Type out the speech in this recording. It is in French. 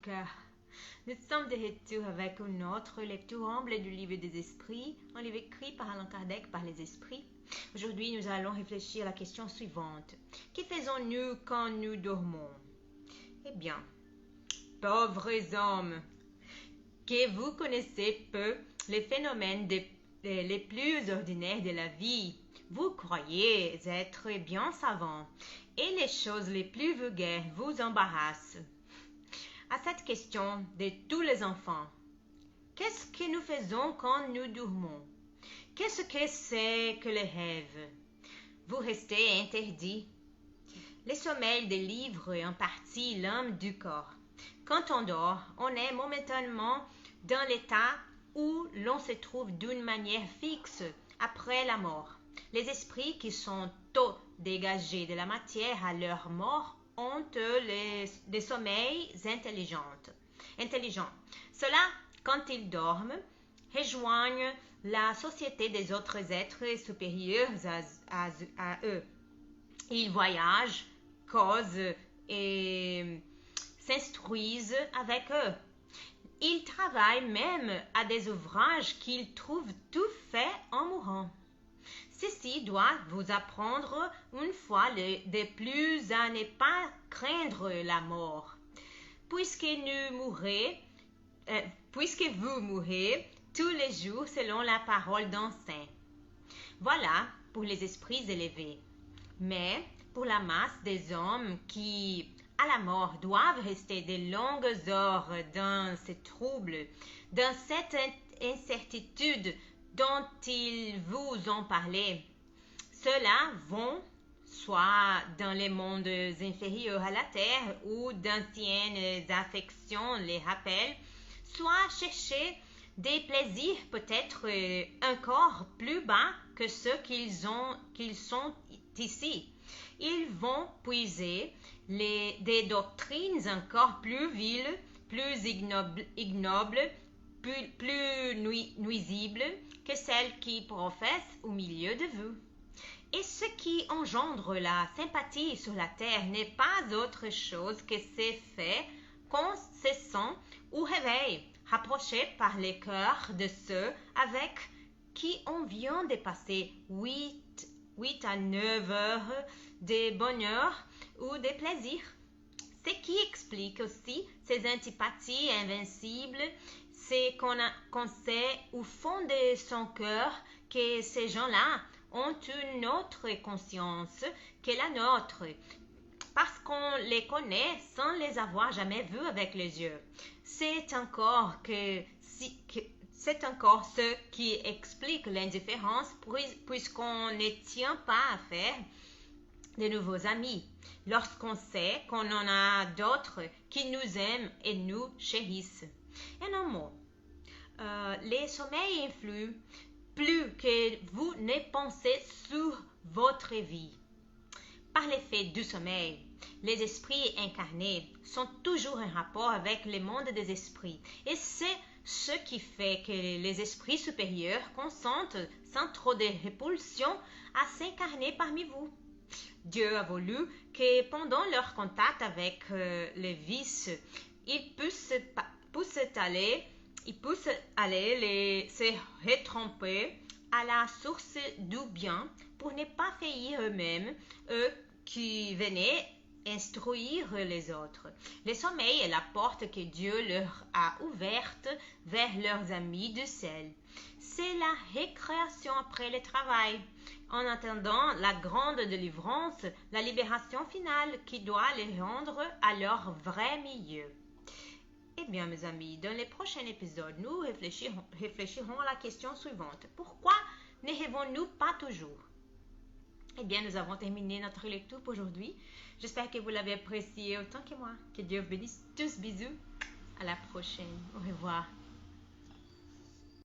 cœur. Nous sommes de retour avec une autre lecture humble du livre des esprits, un livre écrit par Allan Kardec par les esprits. Aujourd'hui, nous allons réfléchir à la question suivante. Que faisons-nous quand nous dormons? Eh bien, pauvres hommes, que vous connaissez peu les phénomènes les plus ordinaires de la vie. Vous croyez être bien savants et les choses les plus vulgaires vous embarrassent. À cette question de tous les enfants, qu'est-ce que nous faisons quand nous dormons? Qu'est-ce que c'est que le rêve? Vous restez interdit. Le sommeil délivre en partie l'âme du corps. Quand on dort, on est momentanément dans l'état où l'on se trouve d'une manière fixe après la mort. Les esprits qui sont tôt dégagés de la matière à leur mort ont des sommeils intelligents. Ceux-là, quand ils dorment, rejoignent la société des autres êtres supérieurs à eux. Ils voyagent, causent et s'instruisent avec eux. Ils travaillent même à des ouvrages qu'ils trouvent tout faits en mourant. Ceci doit vous apprendre une fois de plus à ne pas craindre la mort, puisque vous mourrez tous les jours selon la parole d'un saint. Voilà pour les esprits élevés. Mais pour la masse des hommes qui, à la mort, doivent rester de longues heures dans ces troubles, dans cette incertitude dont ils vous ont parlé, ceux-là vont, soit dans les mondes inférieurs à la terre où d'anciennes affections les rappellent, soit chercher des plaisirs peut-être encore plus bas que ceux qu'ils sont ici. Ils vont puiser des doctrines encore plus viles, plus ignobles, plus nuisibles que celles qui professent au milieu de vous. Et ce qui engendre la sympathie sur la terre n'est pas autre chose que ces faits qu'on se sent ou réveille, rapprochés par les cœurs de ceux avec qui on vient de passer 8 à 9 heures de bonheur ou de plaisir. Ce qui explique aussi ces antipathies invincibles, c'est qu'on sait au fond de son cœur que ces gens-là ont une autre conscience que la nôtre, parce qu'on les connaît sans les avoir jamais vus avec les yeux. C'est encore ce qui explique l'indifférence, puisqu'on ne tient pas à faire de nouveaux amis, lorsqu'on sait qu'on en a d'autres qui nous aiment et nous chérissent. En un mot, les sommeils influent plus que vous ne pensez sur votre vie. Par l'effet du sommeil, les esprits incarnés sont toujours en rapport avec le monde des esprits, et c'est ce qui fait que les esprits supérieurs consentent sans trop de répulsion à s'incarner parmi vous. Dieu a voulu que pendant leur contact avec les vices, ils puissent aller se retremper à la source du bien pour ne pas faillir eux-mêmes, eux qui venaient instruire les autres. Le sommeil est la porte que Dieu leur a ouverte vers leurs amis du ciel. C'est la récréation après le travail, en attendant la grande délivrance, la libération finale qui doit les rendre à leur vrai milieu. Eh bien, mes amis, dans les prochains épisodes, nous réfléchirons à la question suivante. Pourquoi ne rêvons-nous pas toujours? Eh bien, nous avons terminé notre lecture pour aujourd'hui. J'espère que vous l'avez apprécié autant que moi. Que Dieu vous bénisse tous. Bisous. À la prochaine. Au revoir.